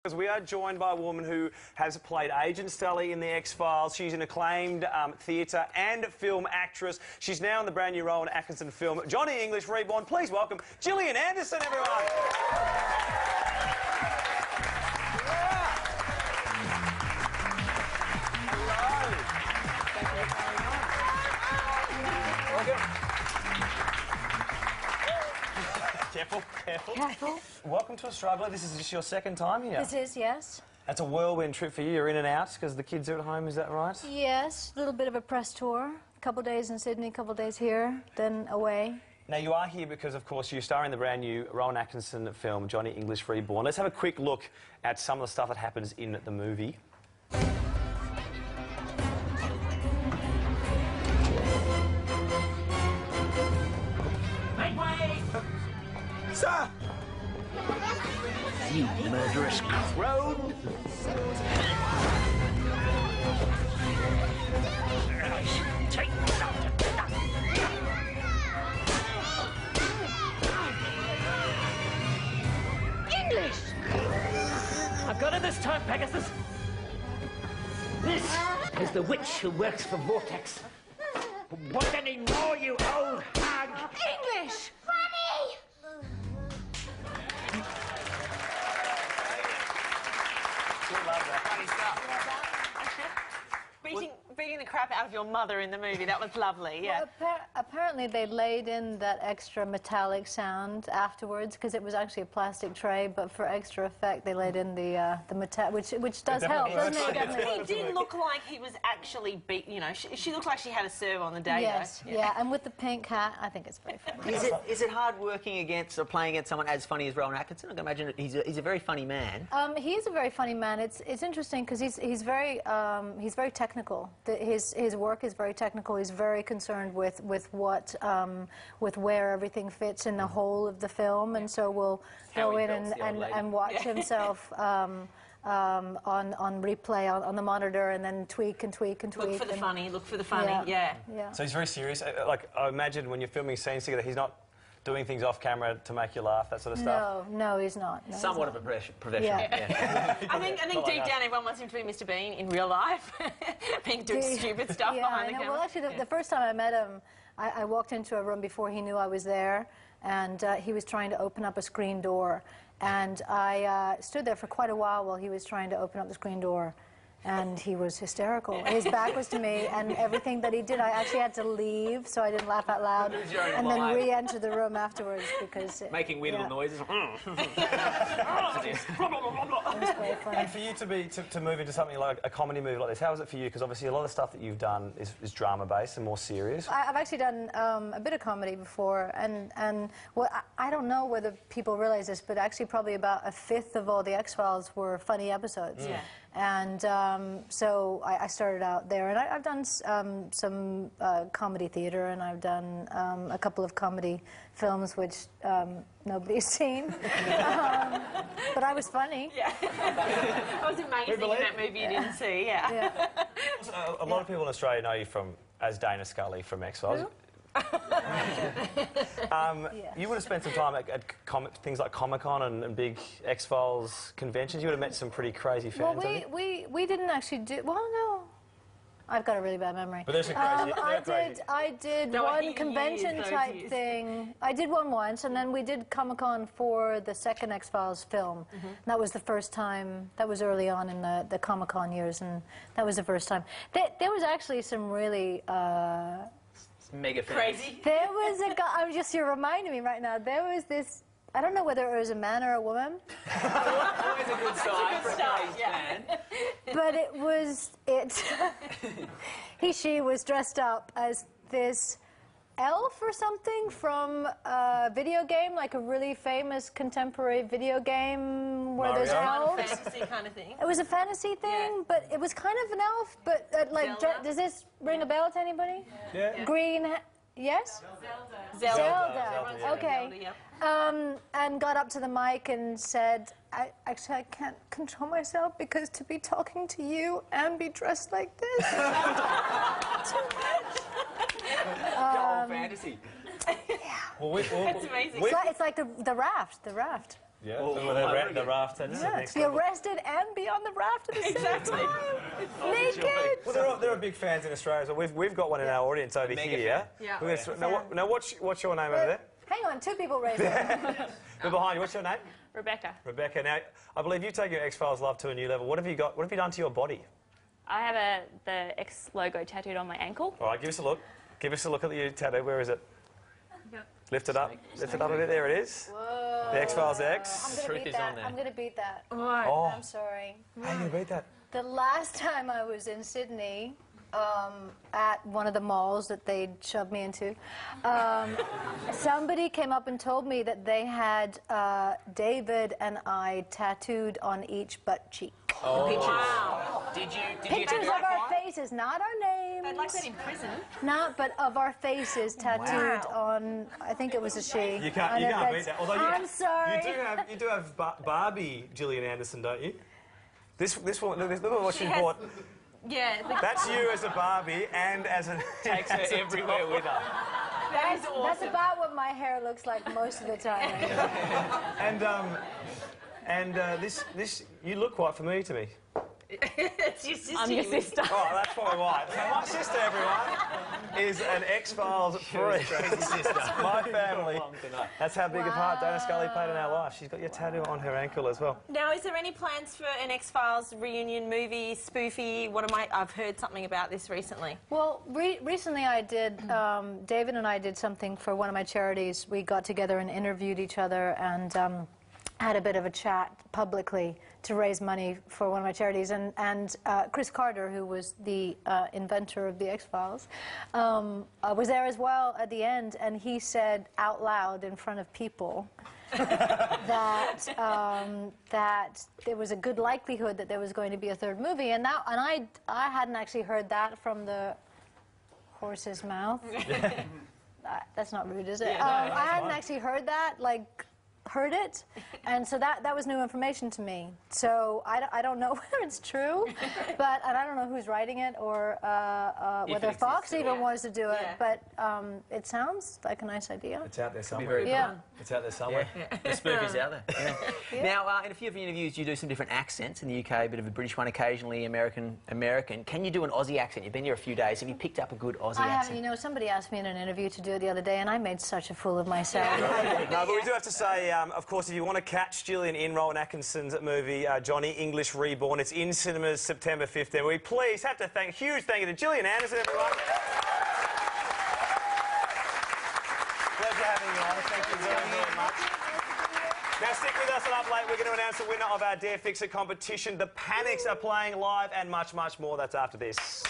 Because we are joined by a woman who has played Agent Scully in The X-Files. She's an acclaimed theatre and film actress. She's now in the brand new Rowan Atkinson film, Johnny English Reborn. Please welcome Gillian Anderson, everyone. Careful, careful. Careful. Welcome to Australia. This is just your second time here. This is, yes. That's a whirlwind trip for you. You're in and out because the kids are at home, is that right? Yes, a little bit of a press tour. A couple of days in Sydney, a couple of days here, then away. Now, you are here because, of course, you star in the brand new Rowan Atkinson film, Johnny English Reborn. Let's have a quick look at some of the stuff that happens in the movie. Sir! You murderous crone! Take English! I've got it this time, Pegasus. This is the witch who works for Vortex. Want any more, you old hag? English! Beating the crap out of your mother in the movie, that was lovely, yeah. Well, apparently they laid in that extra metallic sound afterwards because it was actually a plastic tray, but for extra effect they laid in the metal, which does help, doesn't it? He did look like he was actually beat, you know, she looked like she had a serve on the day, yes, though. yeah, and with the pink hat, I think it's very funny. Is it hard working against or playing against someone as funny as Rowan Atkinson? I can imagine he's a very funny man. He is a very funny man. It's interesting because he's very technical. His work is very technical. He's very concerned with where everything fits in the whole of the film, and so we'll go in and watch himself on replay on the monitor, and then tweak and tweak and tweak. Look for the funny. Look for the funny. Yeah. So he's very serious. Like, I imagine when you're filming scenes together, he's not doing things off camera to make you laugh, that sort of stuff? No, he's not. No, Somewhat of a professional. Yeah. I think deep down everyone wants him to be Mr. Bean in real life, doing stupid stuff behind the camera. Well, actually, the first time I met him, I walked into a room before he knew I was there, and he was trying to open up a screen door, and I stood there for quite a while he was trying to open up the screen door. And he was hysterical. His back was to me, and everything that he did, I actually had to leave, so I didn't laugh out loud, and then re-enter the room afterwards because... Making weird little noises. It was very funny. And for you to move into something like a comedy movie like this, how is it for you? Because obviously a lot of stuff that you've done is drama-based and more serious. I've actually done a bit of comedy before, and well, I don't know whether people realize this, but actually probably about a fifth of all the X-Files were funny episodes. Yeah. And so I started out there, and I've done some comedy theatre, and I've done a couple of comedy films, which nobody's seen. But I was funny. Yeah. It was amazing in that movie you didn't see, yeah. So, a lot of people in Australia know you as Dana Scully from X-Files. You would have spent some time at things like Comic-Con and big X-Files conventions. You would have met some pretty crazy fans. Well, we didn't actually do... Well, no. I've got a really bad memory. But there's some crazy... I did one convention-type thing. I did one once, and then we did Comic-Con for the second X-Files film. And that was the first time. That was early on in the Comic-Con years, and that was the first time. There was actually some really... Mega fans. Crazy. There was a guy, you're reminding me right now, there was this, I don't know whether it was a man or a woman. Always a good sign for a crazy fan. But she was dressed up as this elf or something from a video game, like a really famous contemporary video game where there's elves. Fantasy kind of thing. It was a fantasy thing, but it was kind of an elf, but like, does this ring a bell to anybody? Yeah. Green, yes? Zelda. Okay. Zelda, and got up to the mic and said, I can't control myself because to be talking to you and be dressed like this. Too much. Fantasy. Yeah. Well, That's amazing. It's like the raft. Yeah, the raft. Yeah, to be arrested and be on the raft at the same time. Naked. Well, there are big fans in Australia, so we've got one in our audience over here. Yeah. Now, what's your name over there? Hang on, 2 people raised their We're behind you. What's your name? Rebecca. Rebecca. Now, I believe you take your X-Files love to a new level. What have you got? What have you done to your body? I have the X logo tattooed on my ankle. All right, give us a look. Give us a look at the tattoo. Where is it? Lift it up. Lift it up a bit. There it is. Whoa. The X-Files X. I'm going to beat that. on there. I'm going to beat that. Oh, I'm sorry. how are you going to beat that? The last time I was in Sydney, at one of the malls that they shoved me into, somebody came up and told me that they had David and I tattooed on each butt cheek. Oh. Wow. Did you Pictures of our faces, not our names. They'd like that in prison. Not, but of our faces tattooed on. I think it was a she. You can't beat that. Although I'm sorry. You do have Barbie Gillian Anderson, don't you? This one. Look at what she bought. Yeah. That's you as a Barbie and as a Takes her everywhere with her. That is awesome. That's about what my hair looks like most of the time. And this you look quite familiar to me. It's your sister. I'm your sister. Oh, that's probably why. So my sister, everyone, is an X-Files freak. My family. That's how big a part Dana Scully played in our life. She's got your tattoo on her ankle as well. Now, is there any plans for an X-Files reunion movie, spoofy? I've heard something about this recently. Well, recently I did, David and I did something for one of my charities. We got together and interviewed each other and had a bit of a chat publicly to raise money for one of my charities. And Chris Carter, who was the inventor of the X-Files, was there as well at the end, and he said out loud in front of people that there was a good likelihood that there was going to be a 3rd movie, and I hadn't actually heard that from the horse's mouth. That's not rude, is it? Yeah, no, I hadn't actually heard that, heard it, and so that was new information to me. So I don't know whether it's true, and I don't know who's writing it or whether Fox even wants to do it. Yeah. But it sounds like a nice idea. It's out there somewhere. Yeah. It's out there somewhere. The spooky's out there. Yeah. Now, in a few of your interviews, you do some different accents. In the UK, a bit of a British one, occasionally American. Can you do an Aussie accent? You've been here a few days. Have you picked up a good Aussie I accent? haven't. You know, somebody asked me in an interview to do it the other day, and I made such a fool of myself. No, but we do have to say, of course, if you want to catch Gillian in Rowan Atkinson's movie Johnny English Reborn, it's in cinemas September 15th. We please have to huge thank you to Gillian Anderson, everyone. Pleasure having you on. Thank you very, very much. Now stick with us, and up late we're going to announce the winner of our Dare Fix It competition. The Panics are playing live and much, much more. That's after this.